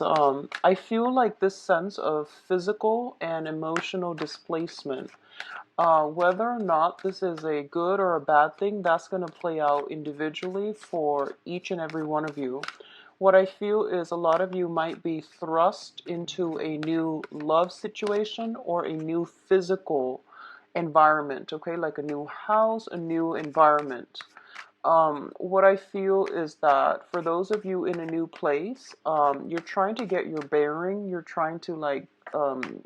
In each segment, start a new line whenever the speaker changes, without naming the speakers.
I feel like this sense of physical and emotional displacement, whether or not this is a good or a bad thing, that's going to play out individually for each and every one of you. What I feel is a lot of you might be thrust into a new love situation or a new physical environment, okay, like a new house, a new environment. What I feel is that for those of you in a new place, you're trying to get your bearing, you're trying to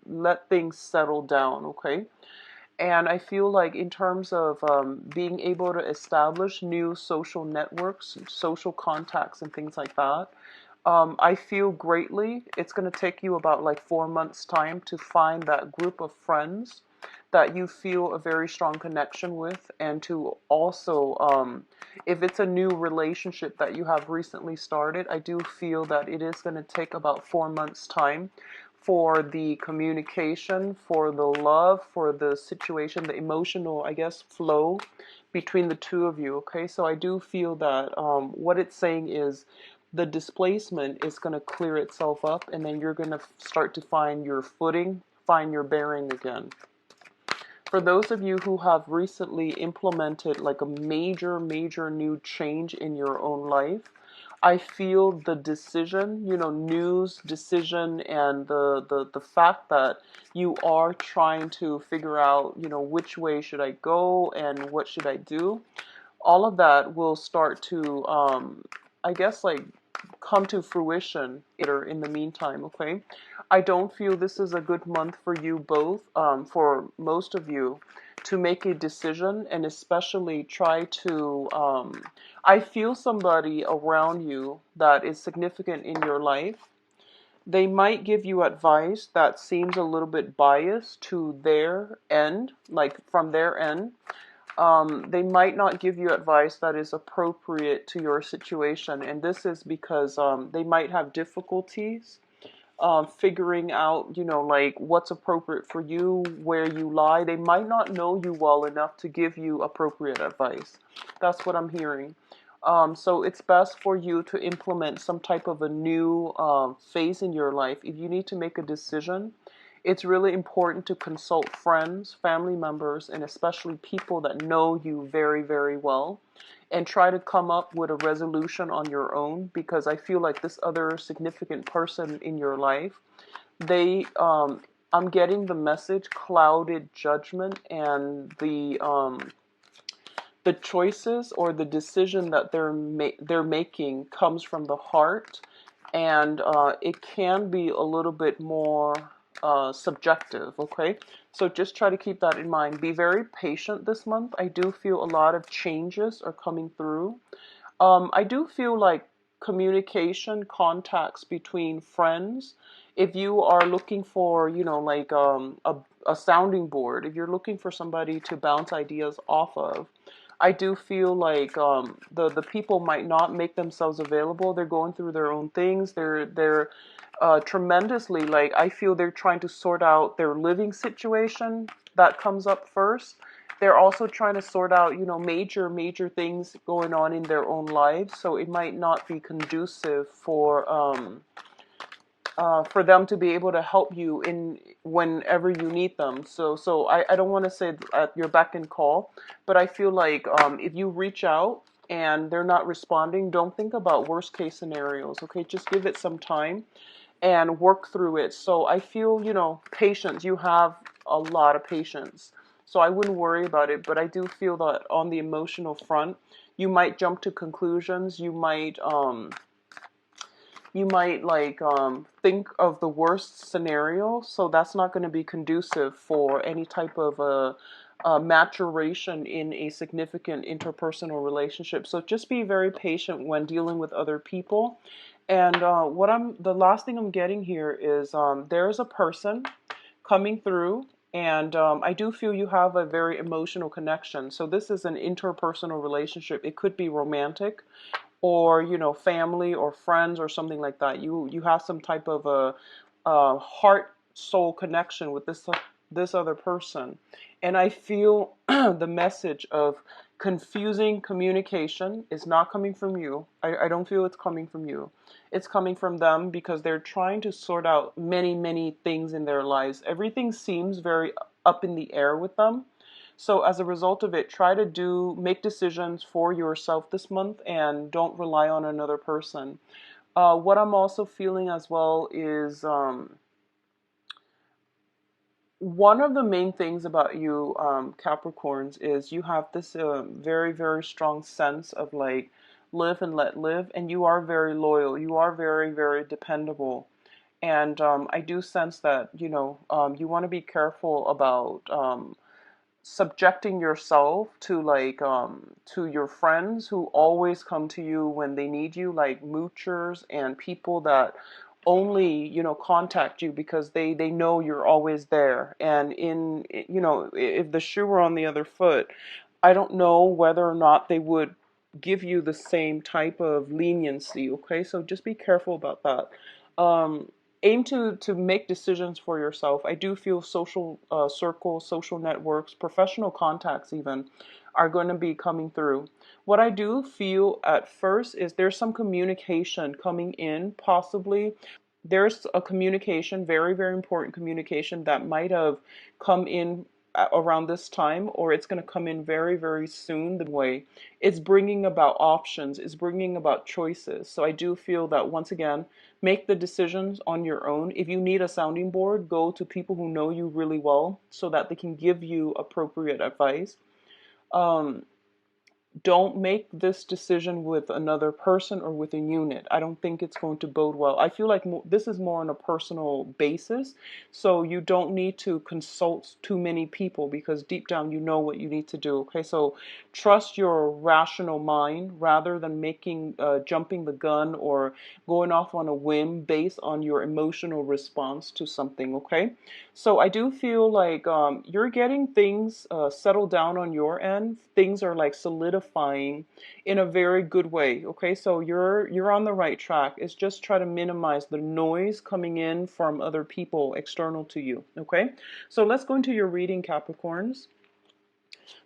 let things settle down, okay? And I feel like in terms of being able to establish new social networks, social contacts, and things like that, I feel greatly it's going to take you about like 4 months' time to find that group of friends that you feel a very strong connection with, and to also, if it's a new relationship that you have recently started, I do feel that it is going to take about 4 months' time for the communication, for the love, for the situation, the emotional, I guess, flow between the two of you. Okay, so I do feel that what it's saying is the displacement is going to clear itself up, and then you're going to start to find your footing, find your bearing again. For those of you who have recently implemented like a major new change in your own life, I feel the decision, news, decision, and the fact that you are trying to figure out, which way should I go and what should I do, all of that will start to, I guess, like come to fruition in the meantime, okay? I don't feel this is a good month for you both, for most of you, to make a decision, and especially try to, I feel somebody around you that is significant in your life. They might give you advice that seems a little bit biased to their end, like from their end. They might not give you advice that is appropriate to your situation, and this is because they might have difficulties figuring out, like what's appropriate for you, where you lie. They might not know you well enough to give you appropriate advice. That's what I'm hearing. So it's best for you to implement some type of a new phase in your life. If you need to make a decision, it's really important to consult friends, family members, and especially people that know you very well, and try to come up with a resolution on your own, because I feel like this other significant person in your life, they, I'm getting the message clouded judgment, and the choices or the decision that they're making comes from the heart, and it can be a little bit more subjective. Okay, so just try to keep that in mind. Be very patient this month. I do feel a lot of changes are coming through. I do feel like communication, contacts between friends. If you are looking for, like a sounding board, if you're looking for somebody to bounce ideas off of, I do feel like the people might not make themselves available. They're going through their own things. They're tremendously, like, I feel they're trying to sort out their living situation. That comes up first. They're also trying to sort out, major things going on in their own lives. So it might not be conducive for them to be able to help you in whenever you need them. So I don't want to say at your beck and call, but I feel like if you reach out and they're not responding, don't think about worst case scenarios. Okay, just give it some time and work through it. So I feel, patience. You have a lot of patience. So I wouldn't worry about it, but I do feel that on the emotional front, you might jump to conclusions. You might like think of the worst scenario, so that's not going to be conducive for any type of maturation in a significant interpersonal relationship. So just be very patient when dealing with other people. And the last thing I'm getting here is there's a person coming through, and I do feel you have a very emotional connection. So this is an interpersonal relationship. It could be romantic, or family or friends or something like that. You have some type of a heart soul connection with this other person. And I feel the message of confusing communication is not coming from you. I don't feel it's coming from you. It's coming from them because they're trying to sort out many, many things in their lives. Everything seems very up in the air with them. So as a result of it, try to make decisions for yourself this month and don't rely on another person. What I'm also feeling as well is one of the main things about you, Capricorns, is you have this very, very strong sense of like live and let live, and you are very loyal. You are very, very dependable. And I do sense that, you want to be careful about subjecting yourself to to your friends who always come to you when they need you, like moochers and people that only contact you because they know you're always there. And if the shoe were on the other foot, I don't know whether or not they would give you the same type of leniency. Okay, so just be careful about that. Aim to make decisions for yourself. I do feel social circles, social networks, professional contacts even are going to be coming through. What I do feel at first is there's some communication coming in, possibly. There's a communication, very, very important communication that might have come in around this time, or it's going to come in very, very soon. The way it's bringing about options, it's bringing about choices. So I do feel that once again, make the decisions on your own. If you need a sounding board, go to people who know you really well so that they can give you appropriate advice. Um, don't make this decision with another person or with a unit. I don't think it's going to bode well. I feel like this is more on a personal basis. So you don't need to consult too many people because deep down you know what you need to do. Okay, so trust your rational mind rather than jumping the gun or going off on a whim based on your emotional response to something. Okay, so I do feel like you're getting things settled down on your end. Things are like solidifying in a very good way. Okay, so you're on the right track. It's just try to minimize the noise coming in from other people external to you. Okay, so let's go into your reading, Capricorns.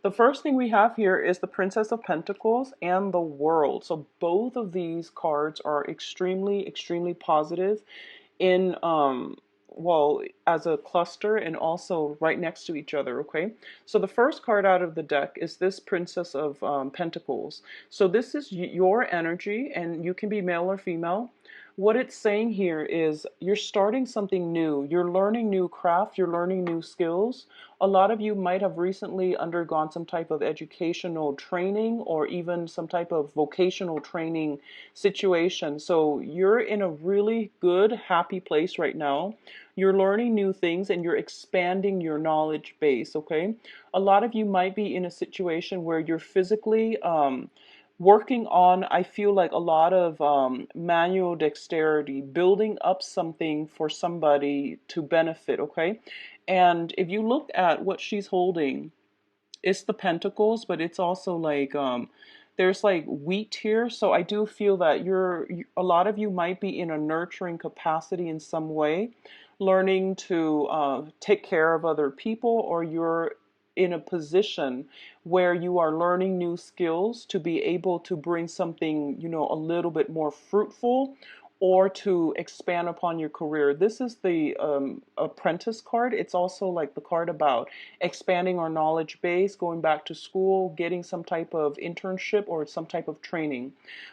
The first thing we have here is the Princess of Pentacles and the World. So both of these cards are extremely, extremely positive in well, as a cluster and also right next to each other. Okay, so the first card out of the deck is this Princess of Pentacles. So this is your energy, and you can be male or female. What it's saying here is you're starting something new. You're learning new craft. You're learning new skills. A lot of you might have recently undergone some type of educational training or even some type of vocational training situation. So you're in a really good, happy place right now. You're learning new things and you're expanding your knowledge base, okay? A lot of you might be in a situation where you're physically working on, I feel like, a lot of manual dexterity, building up something for somebody to benefit, okay? And if you look at what she's holding, it's the pentacles, but it's also like there's like wheat here. So I do feel that a lot of you might be in a nurturing capacity in some way, learning to take care of other people, or you're in a position where you are learning new skills to be able to bring something, a little bit more fruitful or to expand upon your career. This is the apprentice card. It's also like the card about expanding our knowledge base, going back to school, getting some type of internship or some type of training.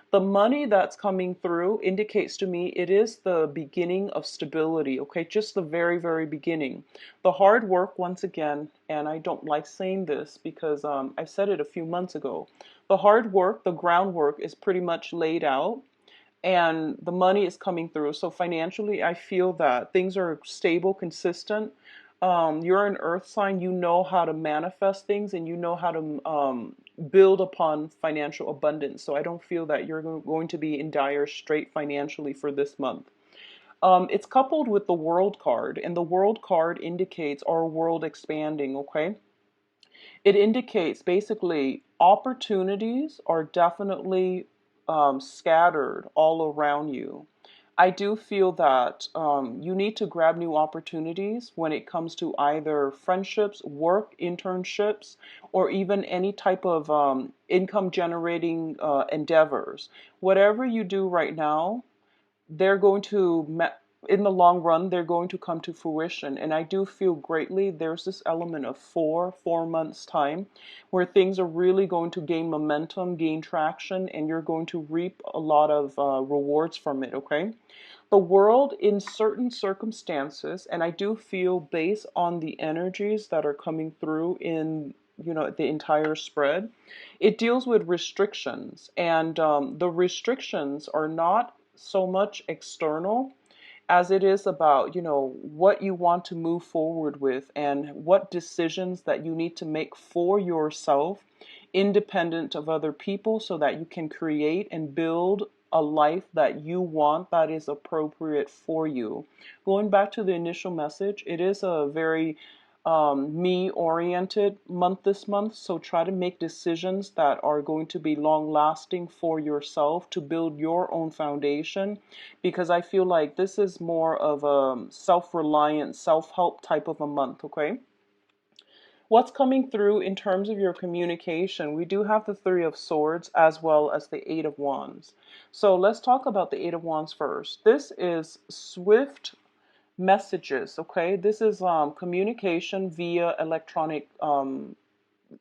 The money that's coming through indicates to me it is the beginning of stability, okay? Just the very, very beginning. The hard work, once again, and I don't like saying this because I said it a few months ago, the hard work, the groundwork is pretty much laid out and the money is coming through. So financially, I feel that things are stable, consistent. You're an earth sign. You know how to manifest things and you know how to build upon financial abundance. So I don't feel that you're going to be in dire strait financially for this month. It's coupled with the World card, and the World card indicates our world expanding, okay? It indicates basically opportunities are definitely scattered all around you. I do feel that you need to grab new opportunities when it comes to either friendships, work, internships, or even any type of income generating endeavors. Whatever you do right now, they're going to in the long run they're going to come to fruition. And I do feel greatly there's this element of 4 months time where things are really going to gain momentum, gain traction, and you're going to reap a lot of rewards from it. Okay, the world in certain circumstances, and I do feel based on the energies that are coming through in, the entire spread, it deals with restrictions. And the restrictions are not so much external as it is about, what you want to move forward with and what decisions that you need to make for yourself, independent of other people, so that you can create and build a life that you want, that is appropriate for you. Going back to the initial message, it is a very me oriented month this month. So try to make decisions that are going to be long lasting for yourself to build your own foundation, because I feel like this is more of a self reliant, self help type of a month. Okay. What's coming through in terms of your communication? We do have the Three of Swords as well as the Eight of Wands. So let's talk about the Eight of Wands first. This is swift messages, okay? This is communication via electronic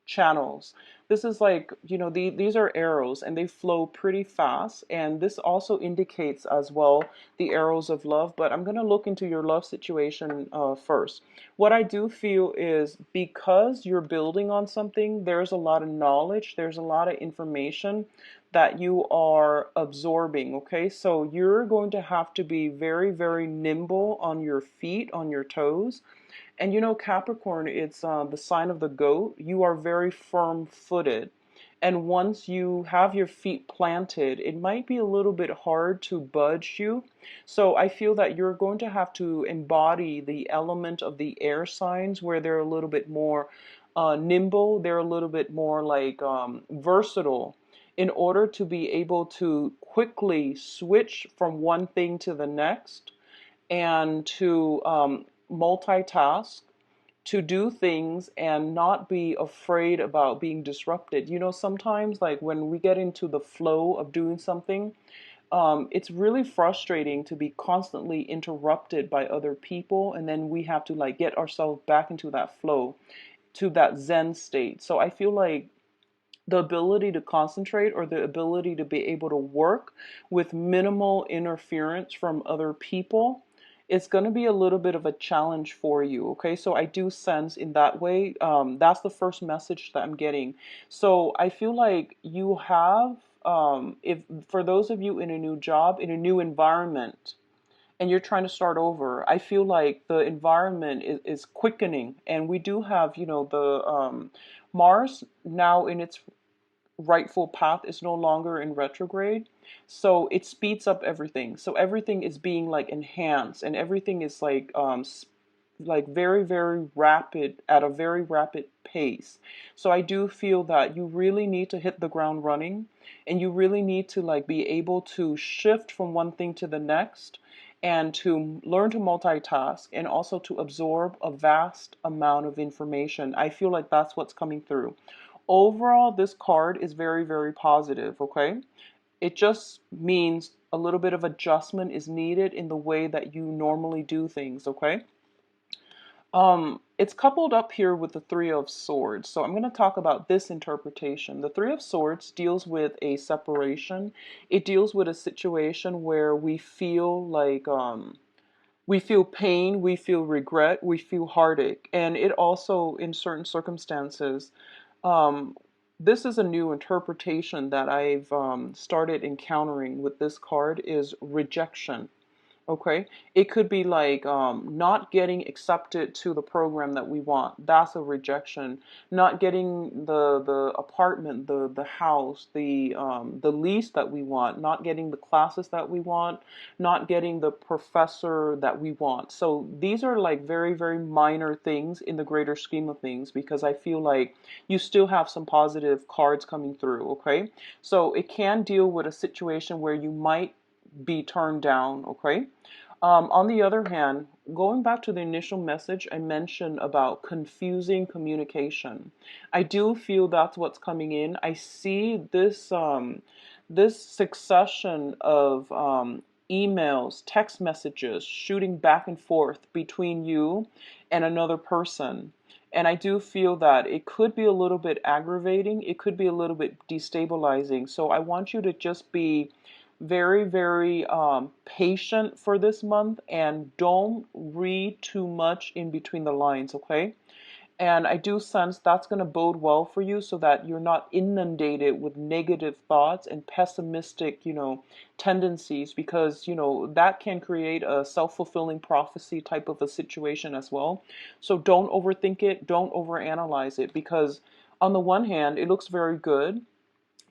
channels. This is like, these are arrows and they flow pretty fast. And this also indicates as well the arrows of love. But I'm going to look into your love situation first. What I do feel is because you're building on something, there's a lot of knowledge, there's a lot of information that you are absorbing, okay? So you're going to have to be very, very nimble on your feet, on your toes. And Capricorn, it's the sign of the goat. You are very firm-footed. And once you have your feet planted, it might be a little bit hard to budge you. So I feel that you're going to have to embody the element of the air signs where they're a little bit more nimble, they're a little bit more like versatile in order to be able to quickly switch from one thing to the next and to multitask, to do things and not be afraid about being disrupted. Sometimes like when we get into the flow of doing something, it's really frustrating to be constantly interrupted by other people, and then we have to like get ourselves back into that flow, to that Zen state. So I feel like the ability to concentrate, or the ability to be able to work with minimal interference from other people, it's going to be a little bit of a challenge for you. Okay, so I do sense in that way, that's the first message that I'm getting. So I feel like you have, if for those of you in a new job, in a new environment, and you're trying to start over, I feel like the environment is quickening. And we do have, the Mars now in its rightful path, is no longer in retrograde. So it speeds up everything. So everything is being like enhanced, and everything is like very, very rapid, at a very rapid pace. So I do feel that you really need to hit the ground running, and you really need to like be able to shift from one thing to the next, and to learn to multitask, and also to absorb a vast amount of information. I feel like that's what's coming through. Overall, this card is very, very positive, okay? It just means a little bit of adjustment is needed in the way that you normally do things, okay? It's coupled up here with the Three of Swords. So I'm going to talk about this interpretation. The Three of Swords deals with a separation. It deals with a situation where we feel like we feel pain, we feel regret, we feel heartache. And it also, in certain circumstances, um, this is a new interpretation that I've started encountering with this card, is rejection. Okay, it could be like not getting accepted to the program that we want. That's a rejection. Not getting the apartment, the house, the lease that we want. Not getting the classes that we want. Not getting the professor that we want. So these are like very, very minor things in the greater scheme of things, because I feel like you still have some positive cards coming through. Okay, so it can deal with a situation where you might be turned down, okay? On the other hand, going back to the initial message I mentioned about confusing communication, I do feel that's what's coming in. I see this succession of emails, text messages shooting back and forth between you and another person. And I do feel that it could be a little bit aggravating. It could be a little bit destabilizing. So I want you to just be very, very patient for this month and don't read too much in between the lines, okay? And I do sense that's going to bode well for you so that you're not inundated with negative thoughts and pessimistic, tendencies, because, that can create a self-fulfilling prophecy type of a situation as well. So don't overthink it, don't overanalyze it, because on the one hand, it looks very good.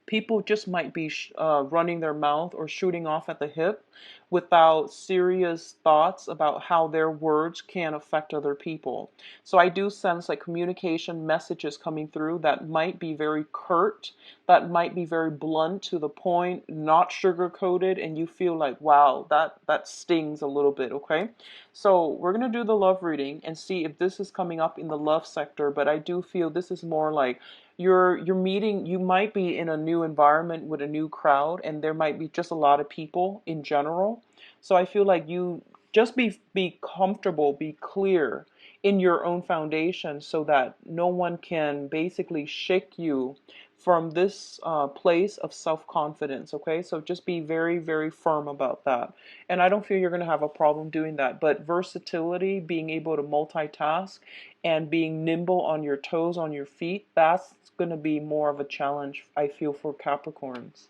People just might be running their mouth or shooting off at the hip without serious thoughts about how their words can affect other people. So I do sense like communication messages coming through that might be very curt, that might be very blunt to the point, not sugar coated, and you feel like, wow, that stings a little bit, okay? So we're going to do the love reading and see if this is coming up in the love sector, but I do feel this is more like you're meeting, you might be in a new environment with a new crowd, and there might be just a lot of people in general. So I feel like you just be comfortable, be clear in your own foundation so that no one can basically shake you from this place of self-confidence, okay? So just be very, very firm about that. And I don't feel you're going to have a problem doing that. But versatility, being able to multitask, and being nimble on your toes, on your feet, that's going to be more of a challenge, I feel, for Capricorns.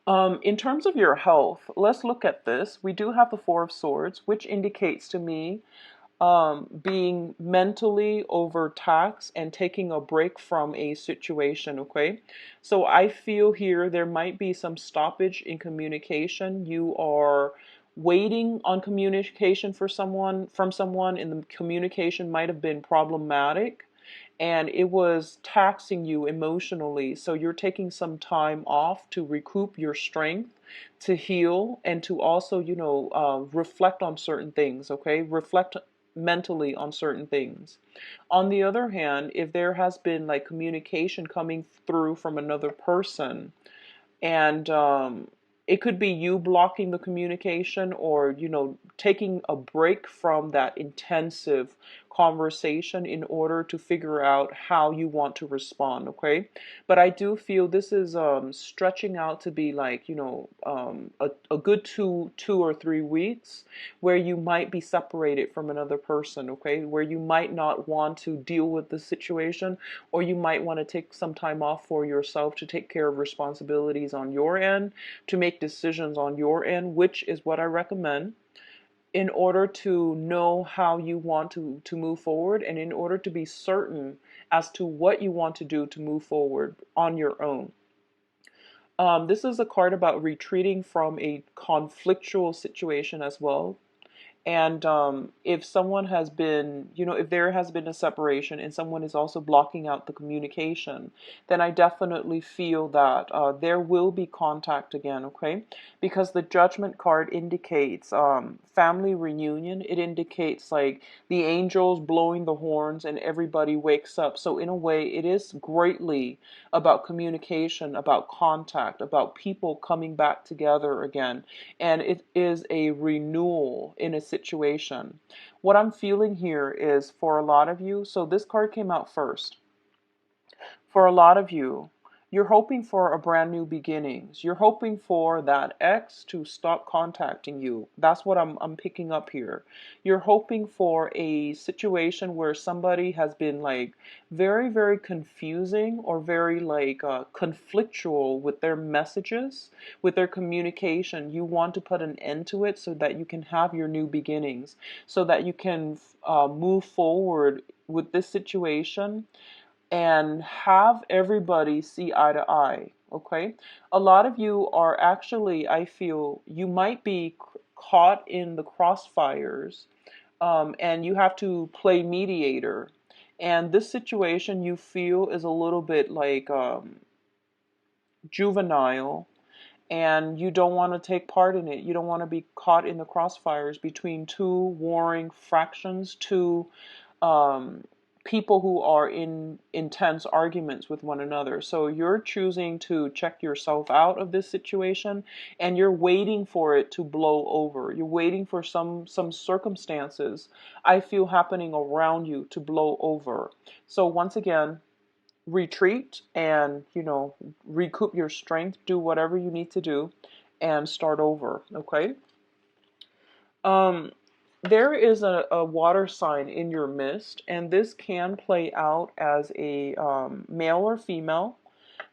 In terms of your health, let's look at this. We do have the Four of Swords, which indicates to me being mentally overtaxed and taking a break from a situation, okay? So I feel here there might be some stoppage in communication. You are waiting on communication for someone from someone, and the communication might have been problematic and it was taxing you emotionally. So you're taking some time off to recoup your strength, to heal, and to also, reflect on certain things, okay? Reflect mentally on certain things. On the other hand, if there has been like communication coming through from another person, and it could be you blocking the communication, or taking a break from that intensive conversation in order to figure out how you want to respond, okay? But I do feel this is stretching out to be like a good 2 or 3 weeks where you might be separated from another person, okay, where you might not want to deal with the situation, or you might want to take some time off for yourself to take care of responsibilities on your end, to make decisions on your end, which is what I recommend in order to know how you want to move forward, and in order to be certain as to what you want to do to move forward on your own. This is a card about retreating from a conflictual situation as well. And if someone has been, if there has been a separation and someone is also blocking out the communication, then I definitely feel that there will be contact again, okay? Because the Judgment card indicates family reunion. It indicates like the angels blowing the horns and everybody wakes up. So in a way, it is greatly about communication, about contact, about people coming back together again. And it is a renewal in a situation. What I'm feeling here is for a lot of you, so this card came out first. For a lot of you, you're hoping for a brand new beginnings. You're hoping for that ex to stop contacting you. That's what I'm picking up here. You're hoping for a situation where somebody has been like very, very confusing or very like conflictual with their messages, with their communication. You want to put an end to it so that you can have your new beginnings, so that you can move forward with this situation and have everybody see eye to eye, okay? A lot of you are actually, I feel, you might be caught in the crossfires, and you have to play mediator. And this situation you feel is a little bit like juvenile, and you don't want to take part in it. You don't want to be caught in the crossfires between two warring fractions, two um, people who are in intense arguments with one another. So you're choosing to check yourself out of this situation, and you're waiting for it to blow over. You're waiting for some circumstances I feel happening around you to blow over. So once again, retreat and, recoup your strength, do whatever you need to do, and start over. Okay. um there is a water sign in your midst, and this can play out as a male or female.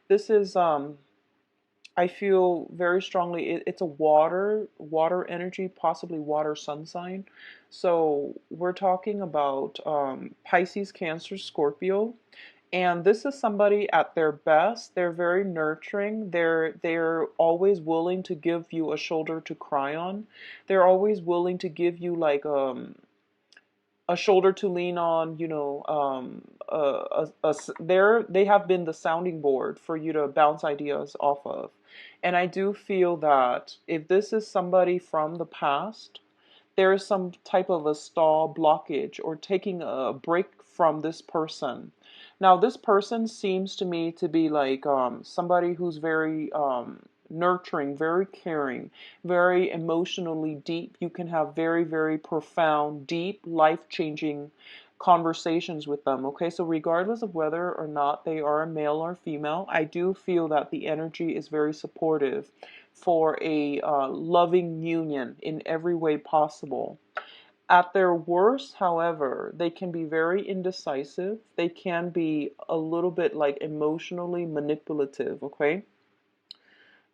This is I feel very strongly it's a water energy, possibly water sun sign. So we're talking about Pisces, Cancer, Scorpio. And this is somebody at their best. They're very nurturing. They're always willing to give you a shoulder to cry on. They're always willing to give you like a shoulder to lean on. They have been the sounding board for you to bounce ideas off of. And I do feel that if this is somebody from the past, there is some type of a stall blockage or taking a break from this person. Now, this person seems to me to be like somebody who's very nurturing, very caring, very emotionally deep. You can have very, very profound, deep, life-changing conversations with them. Okay, so regardless of whether or not they are a male or female, I do feel that the energy is very supportive for a loving union in every way possible. At their worst, however, they can be very indecisive. They can be a little bit like emotionally manipulative, okay?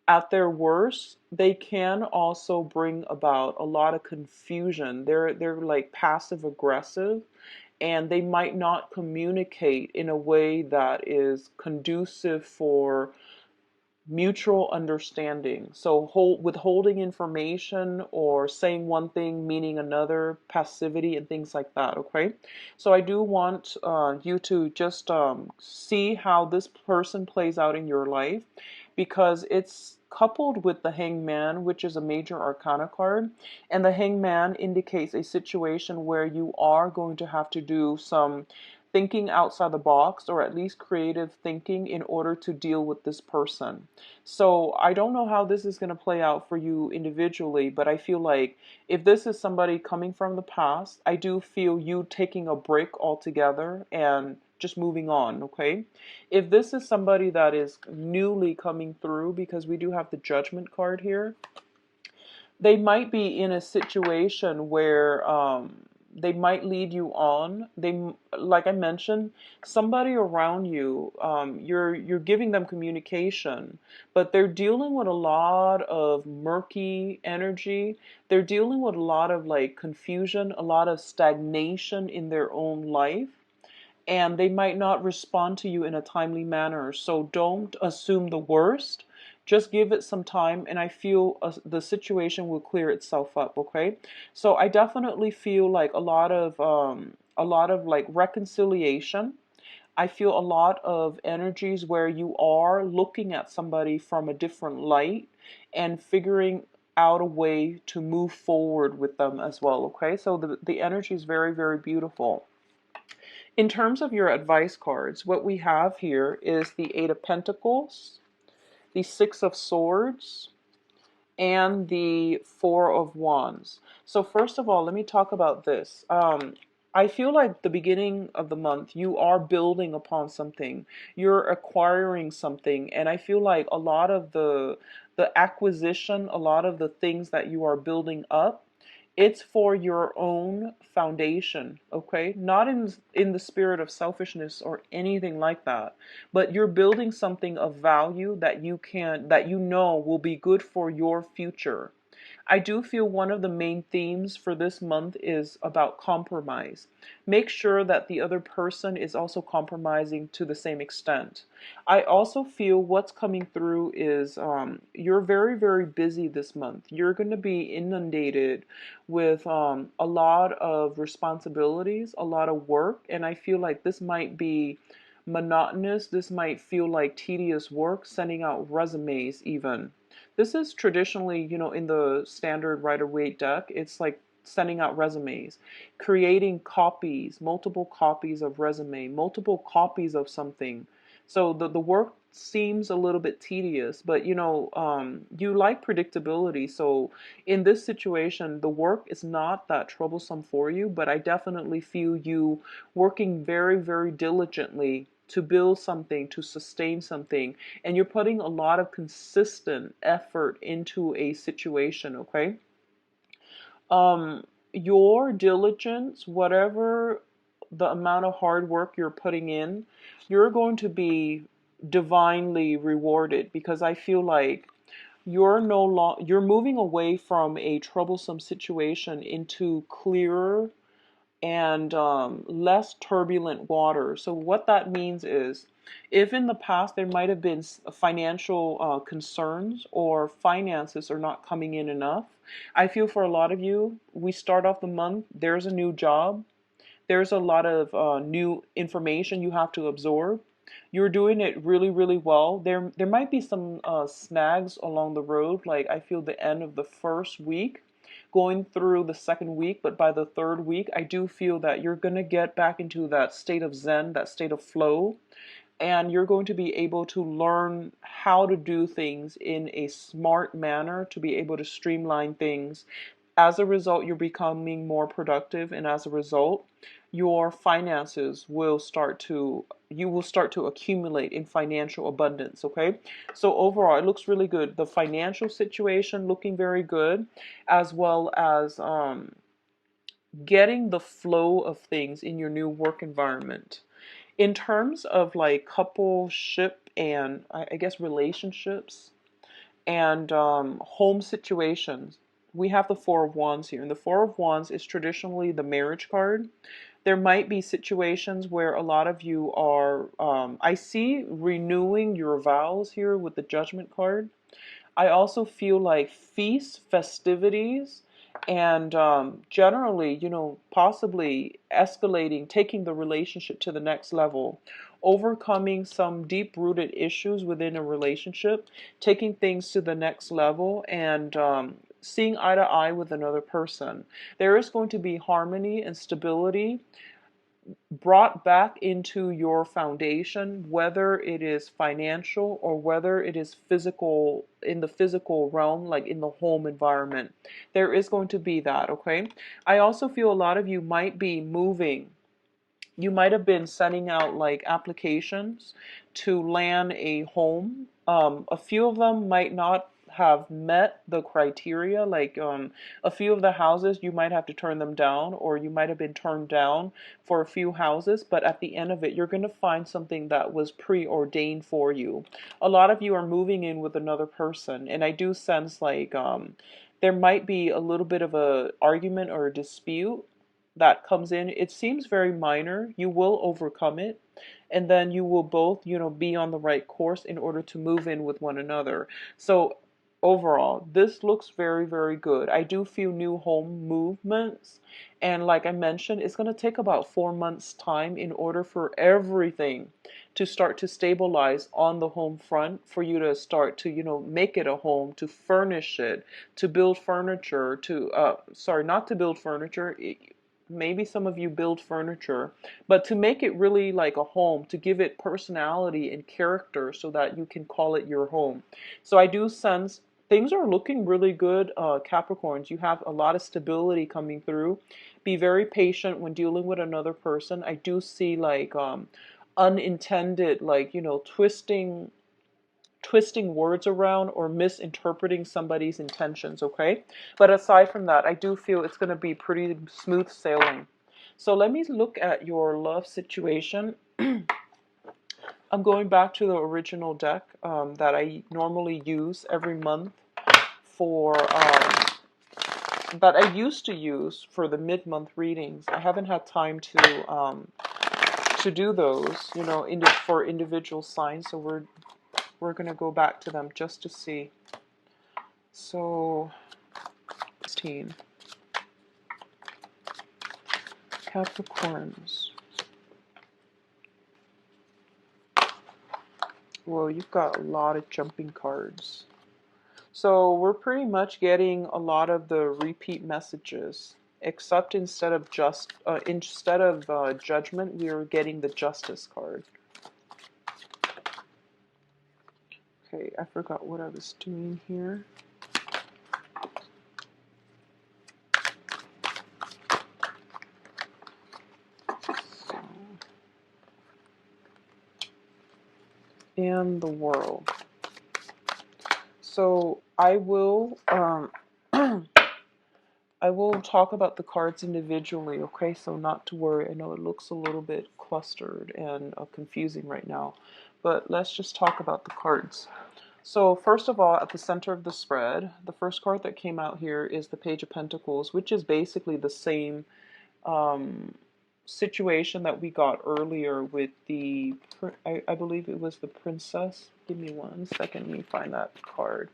At their worst, they can also bring about a lot of confusion. They're like passive aggressive, and they might not communicate in a way that is conducive for mutual understanding. So withholding information or saying one thing meaning another, passivity and things like that. Okay, so I do want you to just see how this person plays out in your life, because it's coupled with the Hangman, which is a major arcana card, and the Hangman indicates a situation where you are going to have to do some thinking outside the box, or at least creative thinking, in order to deal with this person. So I don't know how this is going to play out for you individually, but I feel like if this is somebody coming from the past, I do feel you taking a break altogether and just moving on, okay? If this is somebody that is newly coming through, because we do have the Judgment card here, they might be in a situation where they might lead you on. Like I mentioned, somebody around you, you're giving them communication, but they're dealing with a lot of murky energy. They're dealing with a lot of like confusion, a lot of stagnation in their own life, and they might not respond to you in a timely manner. So don't assume the worst. Just give it some time, and I feel the situation will clear itself up. Okay, so I definitely feel like a lot of like reconciliation. I feel a lot of energies where you are looking at somebody from a different light and figuring out a way to move forward with them as well. Okay, so the energy is very, very beautiful. In terms of your advice cards, what we have here is the Eight of Pentacles, the Six of Swords, and the Four of Wands. So first of all, let me talk about this. I feel like the beginning of the month, you are building upon something. You're acquiring something. And I feel like a lot of the acquisition, a lot of the things that you are building up, it's for your own foundation, okay? Not in the spirit of selfishness or anything like that, but you're building something of value that you know will be good for your future. I do feel one of the main themes for this month is about compromise. Make sure that the other person is also compromising to the same extent. I also feel what's coming through is you're very, very busy this month. You're going to be inundated with a lot of responsibilities, a lot of work, and I feel like this might be monotonous. This might feel like tedious work, sending out resumes even. This is traditionally, in the standard Rider-Waite deck, it's like sending out resumes, creating copies, multiple copies of resume, multiple copies of something. So the work seems a little bit tedious, but you like predictability. So in this situation, the work is not that troublesome for you, but I definitely feel you working very, very diligently to build something, to sustain something, and you're putting a lot of consistent effort into a situation, okay? Um, your diligence, whatever the amount of hard work you're putting in, you're going to be divinely rewarded because I feel like you're moving away from a troublesome situation into clearer and less turbulent water. So what that means is, if in the past there might have been financial concerns or finances are not coming in enough, I feel for a lot of you, we start off the month, there's a new job, there's a lot of new information you have to absorb. You're doing it really, really well. There might be some snags along the road, like I feel the end of the first week, going through the second week, but by the third week, I do feel that you're going to get back into that state of zen, that state of flow, and you're going to be able to learn how to do things in a smart manner to be able to streamline things. As a result, you're becoming more productive, and as a result, your finances will start to you will start to accumulate in financial abundance, okay? So overall, it looks really good. The financial situation looking very good, as well as getting the flow of things in your new work environment. In terms of like coupleship and I guess relationships and home situations, we have the Four of Wands here. And the Four of Wands is traditionally the marriage card. There might be situations where a lot of you are, I see renewing your vows here with the Judgment card. I also feel like feasts, festivities, and generally, possibly escalating, taking the relationship to the next level, overcoming some deep-rooted issues within a relationship, taking things to the next level, and seeing eye to eye with another person. There is going to be harmony and stability brought back into your foundation, whether it is financial or whether it is physical, in the physical realm, like in the home environment. There is going to be that, okay? I also feel a lot of you might be moving. You might have been sending out like applications to land a home. A few of them might not have met the criteria. Like a few of the houses, you might have to turn them down, or you might have been turned down for a few houses. But at the end of it, you're going to find something that was preordained for you. A lot of you are moving in with another person, and I do sense like there might be a little bit of a argument or a dispute that comes in. It seems very minor. You will overcome it, and then you will both, be on the right course in order to move in with one another. So overall, this looks very, very good. I do feel new home movements, and like I mentioned, it's going to take about 4 months time in order for everything to start to stabilize on the home front, for you to start to, make it a home, to furnish it, to build furniture, to sorry, not to build furniture. Maybe some of you build furniture, but to make it really like a home, to give it personality and character so that you can call it your home. So I do sense things are looking really good, Capricorns. You have a lot of stability coming through. Be very patient when dealing with another person. I do see like unintended, like, twisting words around or misinterpreting somebody's intentions, okay? But aside from that, I do feel it's going to be pretty smooth sailing. So let me look at your love situation. I'm going back to the original deck that I normally use every month for, that I used to use for the mid-month readings. I haven't had time to do those, for individual signs, so we're going to go back to them just to see. So, 16. Capricorns. Well, you've got a lot of jumping cards. So we're pretty much getting a lot of the repeat messages, except instead of judgment, we are getting the justice card. Okay, I forgot what I was doing here. So, and the world. So I will I will talk about the cards individually, okay? So not to worry. I know it looks a little bit clustered and confusing right now, but let's just talk about the cards. So first of all, at the center of the spread, the first card that came out here is the Page of Pentacles, which is basically the same situation that we got earlier with the, I believe it was the Princess. Give me 1 second, let me find that card.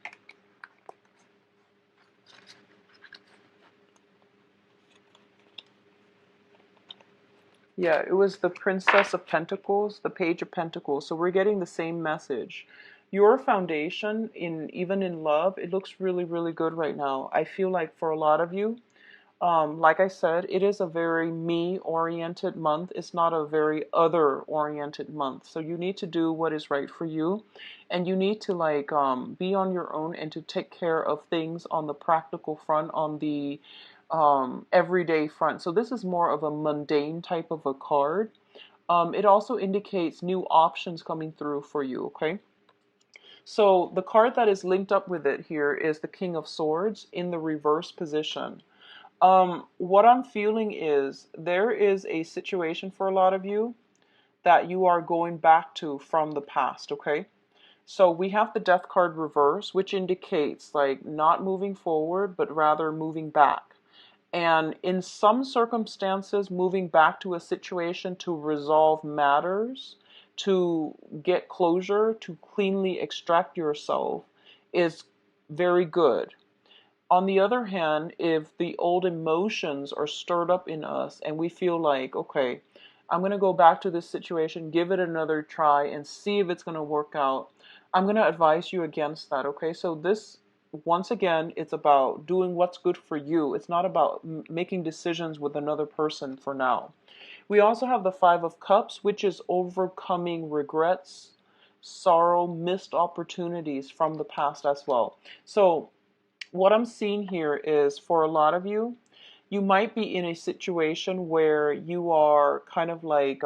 Yeah, it was the Princess of Pentacles, the Page of Pentacles. So we're getting the same message. Your foundation, even in love, it looks really, really good right now. I feel like for a lot of you, like I said, it is a very me-oriented month. It's not a very other-oriented month. So you need to do what is right for you. And you need to be on your own and to take care of things on the practical front, on the everyday front. So this is more of a mundane type of a card. It also indicates new options coming through for you, okay? So the card that is linked up with it here is the King of Swords in the reverse position. What I'm feeling is there is a situation for a lot of you that you are going back to from the past, okay? So we have the Death card reverse, which indicates like not moving forward, but rather moving back. And in some circumstances, moving back to a situation to resolve matters, to get closure, to cleanly extract yourself is very good. On the other hand, if the old emotions are stirred up in us and we feel like, okay, I'm going to go back to this situation, give it another try and see if it's going to work out, I'm going to advise you against that, okay? So this, once again, it's about doing what's good for you. It's not about making decisions with another person for now. We also have the Five of Cups, which is overcoming regrets, sorrow, missed opportunities from the past as well. So what I'm seeing here is for a lot of you, you might be in a situation where you are kind of like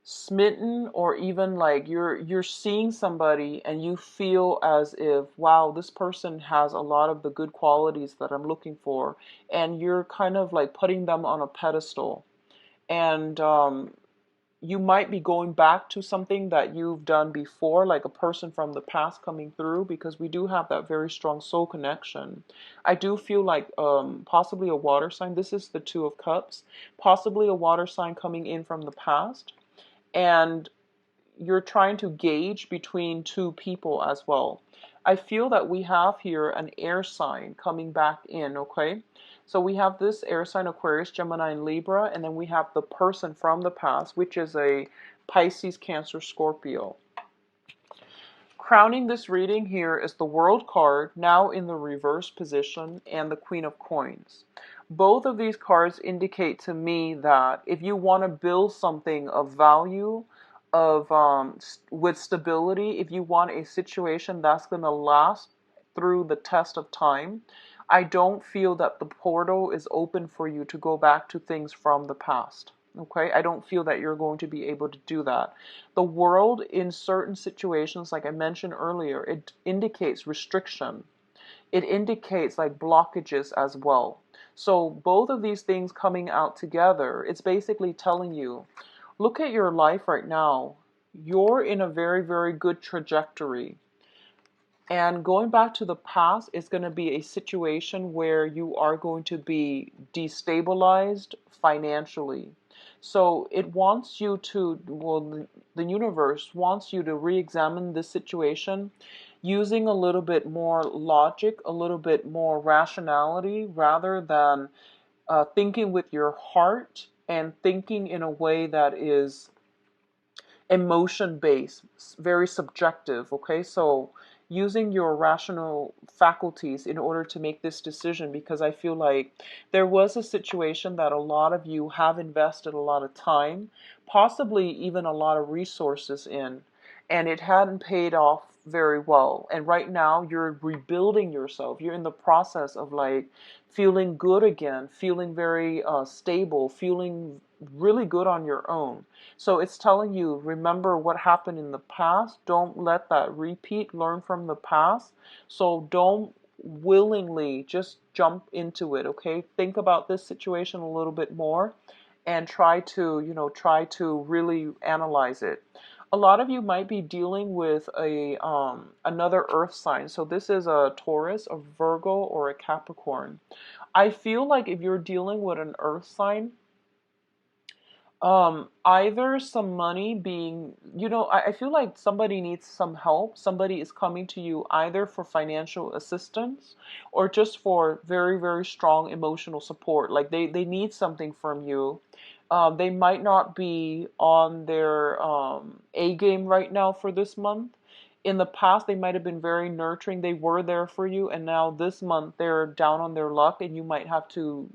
smitten, or even like you're seeing somebody and you feel as if, wow, this person has a lot of the good qualities that I'm looking for, and you're kind of like putting them on a pedestal. And you might be going back to something that you've done before, like a person from the past coming through, because we do have that very strong soul connection. I do feel like possibly a water sign. This is the Two of Cups. Possibly a water sign coming in from the past. And you're trying to gauge between two people as well. I feel that we have here an air sign coming back in, okay? So we have this air sign, Aquarius, Gemini, and Libra, and then we have the person from the past, which is a Pisces, Cancer, Scorpio. Crowning this reading here is the World card, now in the reverse position, and the Queen of Coins. Both of these cards indicate to me that if you want to build something of value, of with stability, if you want a situation that's going to last through the test of time, I don't feel that the portal is open for you to go back to things from the past. Okay, I don't feel that you're going to be able to do that. The world, in certain situations, like I mentioned earlier, it indicates restriction. It indicates like blockages as well. So both of these things coming out together, it's basically telling you, look at your life right now. You're in a very, very good trajectory. And going back to the past is going to be a situation where you are going to be destabilized financially. So it wants you to, well, the universe wants you to re-examine this situation using a little bit more logic, a little bit more rationality, rather than thinking with your heart and thinking in a way that is emotion based, very subjective, okay? So using your rational faculties in order to make this decision, because I feel like there was a situation that a lot of you have invested a lot of time, possibly even a lot of resources in, and it hadn't paid off very well. And right now you're rebuilding yourself. You're in the process of like feeling good again, feeling very stable, feeling really good on your own. So it's telling you, remember what happened in the past. Don't let that repeat. Learn from the past. So don't willingly just jump into it, okay? Think about this situation a little bit more and try to, try to really analyze it. A lot of you might be dealing with a another earth sign. So this is a Taurus, a Virgo, or a Capricorn. I feel like if you're dealing with an earth sign, either some money being, I feel like somebody needs some help. Somebody is coming to you either for financial assistance or just for very, very strong emotional support. Like they need something from you. They might not be on their A game right now for this month. In the past, they might have been very nurturing. They were there for you, and now this month they're down on their luck, and you might have to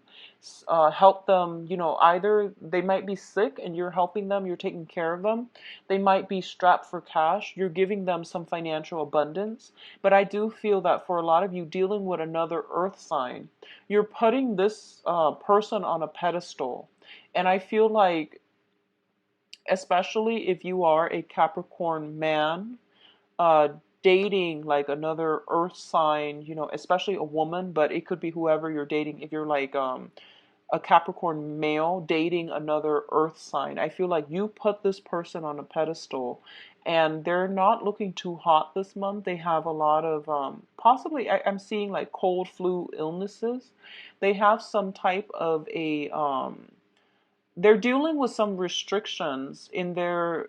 help them. Either they might be sick and you're helping them, you're taking care of them. They might be strapped for cash. You're giving them some financial abundance. But I do feel that for a lot of you dealing with another earth sign, you're putting this person on a pedestal. And I feel like, especially if you are a Capricorn man, uh, dating like another earth sign, especially a woman, but it could be whoever you're dating. If you're like a Capricorn male dating another earth sign, I feel like you put this person on a pedestal and they're not looking too hot this month. They have a lot of possibly, I'm seeing like cold, flu illnesses. They have some type of a they're dealing with some restrictions in their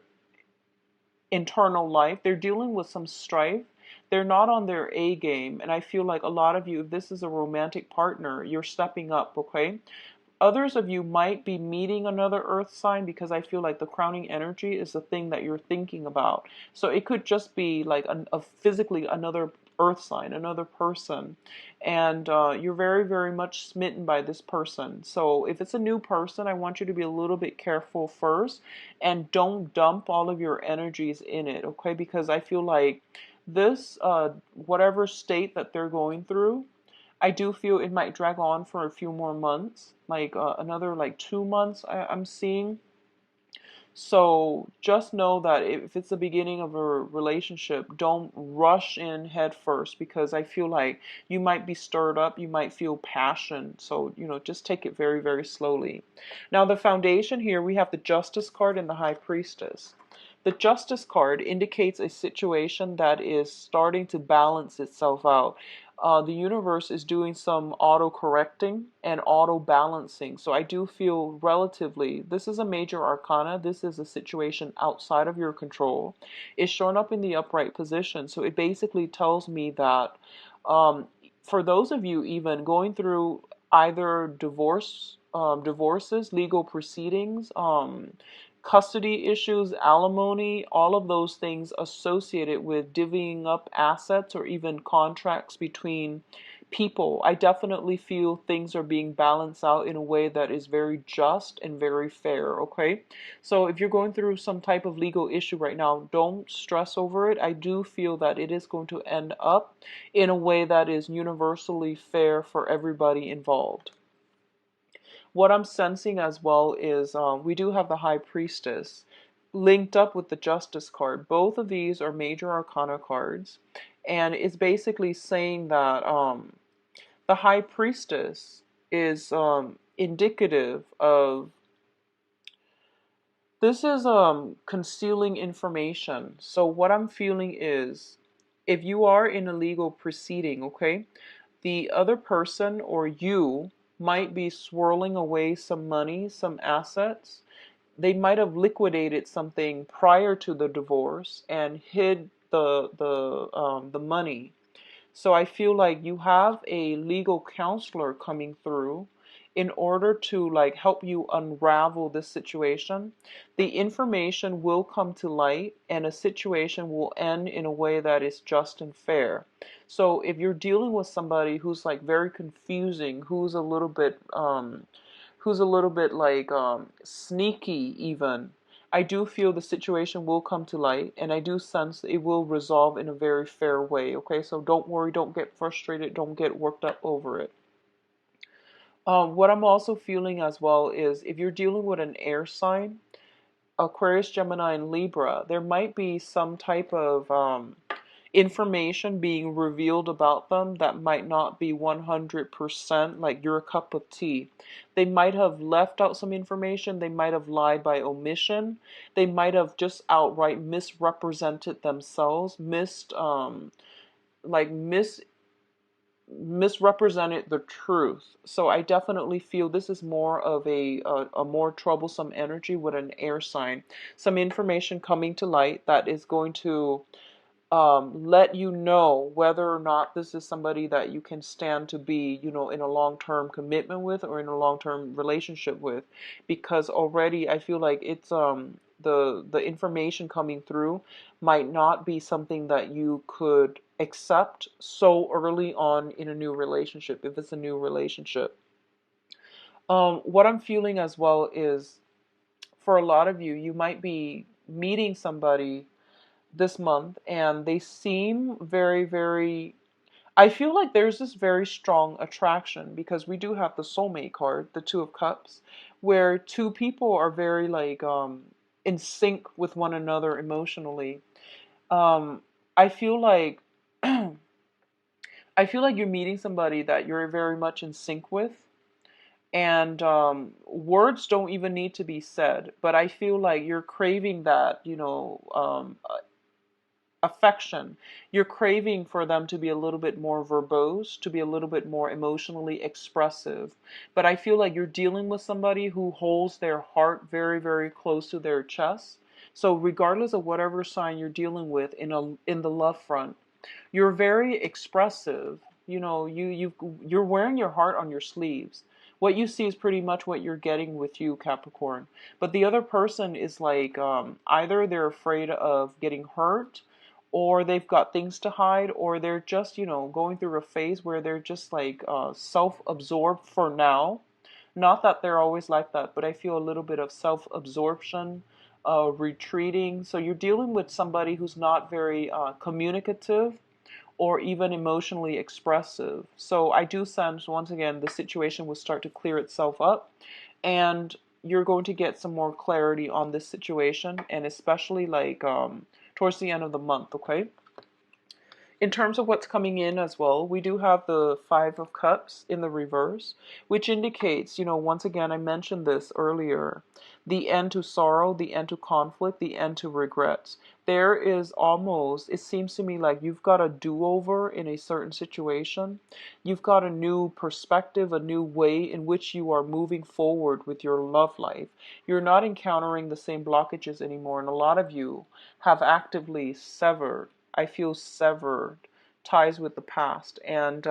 internal life. They're dealing with some strife. They're not on their A game. And I feel like a lot of you, if this is a romantic partner, you're stepping up, okay? Others of you might be meeting another earth sign, because I feel like the crowning energy is the thing that you're thinking about. So it could just be like a physically another earth sign, another person. And you're very, very much smitten by this person. So if it's a new person, I want you to be a little bit careful first and don't dump all of your energies in it, okay? Because I feel like this, whatever state that they're going through, I do feel it might drag on for a few more months, like another like 2 months I'm seeing. So just know that if it's the beginning of a relationship, don't rush in head first, because I feel like you might be stirred up, you might feel passion. So, just take it very, very slowly. Now, the foundation here, we have the Justice card and the High Priestess. The Justice card indicates a situation that is starting to balance itself out. The universe is doing some auto-correcting and auto-balancing. So I do feel relatively, this is a major arcana. This is a situation outside of your control. It's shown up in the upright position. So it basically tells me that for those of you even going through either divorces, legal proceedings, custody issues, alimony, all of those things associated with divvying up assets or even contracts between people. I definitely feel things are being balanced out in a way that is very just and very fair, okay? So if you're going through some type of legal issue right now, don't stress over it. I do feel that it is going to end up in a way that is universally fair for everybody involved. What I'm sensing as well is we do have the High Priestess linked up with the Justice card. Both of these are major arcana cards, and it's basically saying that the High Priestess is indicative of, this is concealing information. So what I'm feeling is, if you are in a legal proceeding, okay, the other person or you might be swirling away some money, some assets. They might have liquidated something prior to the divorce and hid the money. So I feel like you have a legal counselor coming through, in order to like help you unravel this situation. The information will come to light and a situation will end in a way that is just and fair. So if you're dealing with somebody who's like very confusing, who's a little bit like sneaky even, I do feel the situation will come to light and I do sense it will resolve in a very fair way. Okay, so don't worry, don't get frustrated, don't get worked up over it. What I'm also feeling as well is if you're dealing with an air sign, Aquarius, Gemini, and Libra, there might be some type of information being revealed about them that might not be 100% like your cup of tea. They might have left out some information, they might have lied by omission, they might have just outright misrepresented themselves, like misrepresented the truth. So I definitely feel this is more of a more troublesome energy with an air sign. Some information coming to light that is going to let you know whether or not this is somebody that you can stand to be, in a long-term commitment with or in a long-term relationship with. Because already I feel like it's the information coming through might not be something that you could accept so early on in a new relationship, if it's a new relationship. What I'm feeling as well is for a lot of you, you might be meeting somebody this month and they seem very, very, I feel like there's this very strong attraction because we do have the soulmate card, the Two of Cups, where two people are very like in sync with one another emotionally. um I feel like I feel like you're meeting somebody that you're very much in sync with, and words don't even need to be said, but I feel like you're craving that, affection. You're craving for them to be a little bit more verbose, to be a little bit more emotionally expressive. But I feel like you're dealing with somebody who holds their heart very, very close to their chest. So regardless of whatever sign you're dealing with in the love front, you're very expressive. You're wearing your heart on your sleeves. What you see is pretty much what you're getting with you, Capricorn. But the other person is like either they're afraid of getting hurt, or they've got things to hide, or they're just going through a phase where they're just like self-absorbed for now. Not that they're always like that, but I feel a little bit of self-absorption, retreating. So you're dealing with somebody who's not very communicative or even emotionally expressive. So I do sense, once again, the situation will start to clear itself up and you're going to get some more clarity on this situation, and especially like towards the end of the month, okay? In terms of what's coming in as well, we do have the Five of Cups in the reverse, which indicates, once again, I mentioned this earlier, the end to sorrow, the end to conflict, the end to regrets. There is almost, it seems to me like you've got a do-over in a certain situation. You've got a new perspective, a new way in which you are moving forward with your love life. You're not encountering the same blockages anymore, and a lot of you have actively severed, I feel, severed ties with the past, and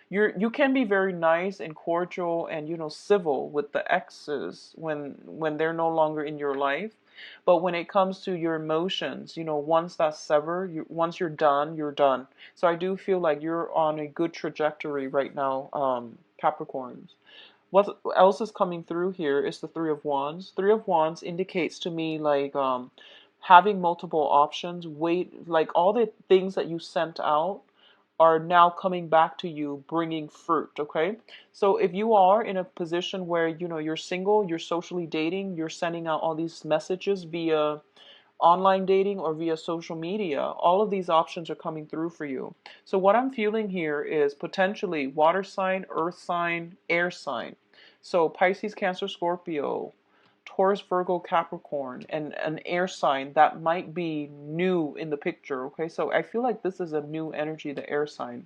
you can be very nice and cordial and civil with the exes when they're no longer in your life, but when it comes to your emotions, once that's severed, once you're done, you're done. So I do feel like you're on a good trajectory right now, Capricorns. What else is coming through here is the Three of Wands. Three of Wands indicates to me like having multiple options. Wait, like all the things that you sent out are now coming back to you, bringing fruit. Okay, so if you are in a position where you're single, you're socially dating, you're sending out all these messages via online dating or via social media, all of these options are coming through for you. So what I'm feeling here is potentially water sign, earth sign, air sign. So Pisces, Cancer, Scorpio, Taurus, Virgo, Capricorn, and an air sign that might be new in the picture. Okay, so I feel like this is a new energy, the air sign.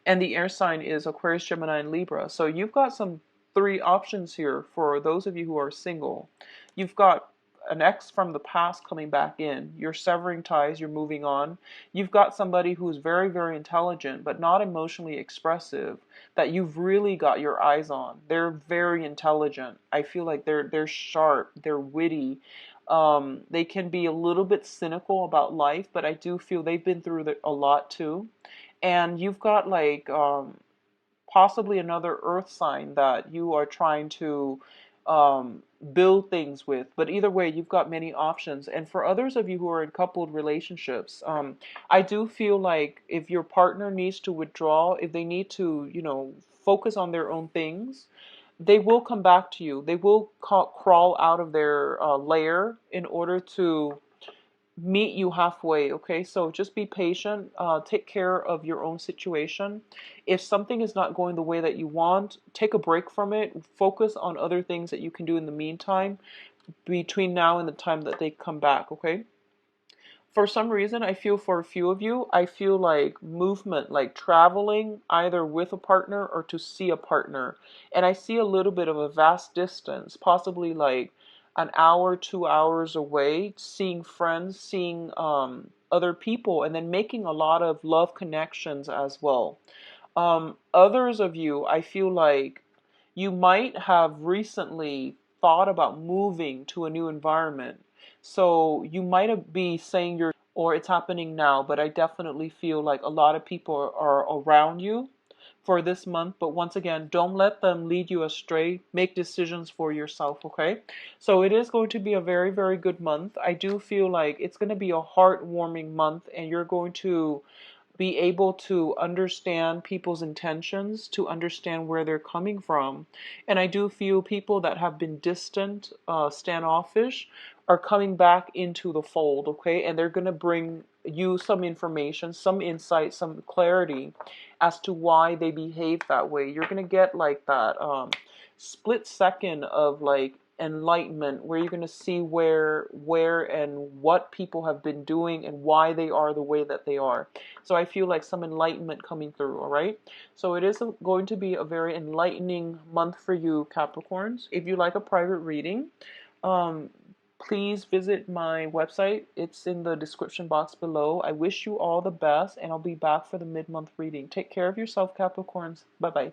And the air sign is Aquarius, Gemini, and Libra. So you've got some three options here for those of you who are single. You've got an ex from the past coming back in. You're severing ties, you're moving on. You've got somebody who's very, very intelligent, but not emotionally expressive, that you've really got your eyes on. They're very intelligent. I feel like they're sharp, they're witty. They can be a little bit cynical about life, but I do feel they've been through a lot too. And you've got like possibly another earth sign that you are trying to build things with. But either way, you've got many options. And for others of you who are in coupled relationships, I do feel like if your partner needs to withdraw, if they need to, focus on their own things, they will come back to you. They will crawl out of their lair in order to meet you halfway. Okay, so just be patient, take care of your own situation. If something is not going the way that you want, take a break from it, focus on other things that you can do in the meantime between now and the time that they come back. Okay, for some reason, I feel for a few of you, I feel like movement, like traveling either with a partner or to see a partner. And I see a little bit of a vast distance, possibly like an hour, 2 hours away, seeing friends, seeing other people, and then making a lot of love connections as well. Others of you, I feel like you might have recently thought about moving to a new environment. So you might be saying or it's happening now, but I definitely feel like a lot of people are around you for this month. But once again, don't let them lead you astray. Make decisions for yourself, okay? So it is going to be a very, very good month. I do feel like it's going to be a heartwarming month, and you're going to be able to understand people's intentions, to understand where they're coming from. And I do feel people that have been distant, standoffish, are coming back into the fold, okay? And they're going to bring you some information, some insight, some clarity as to why they behave that way. You're going to get like that split second of like enlightenment where you're going to see where and what people have been doing and why they are the way that they are. So I feel like some enlightenment coming through. All right, so it is going to be a very enlightening month for you, Capricorns. If you like a private reading, um please visit my website. It's in the description box below. I wish you all the best, and I'll be back for the mid-month reading. Take care of yourself, Capricorns. Bye bye.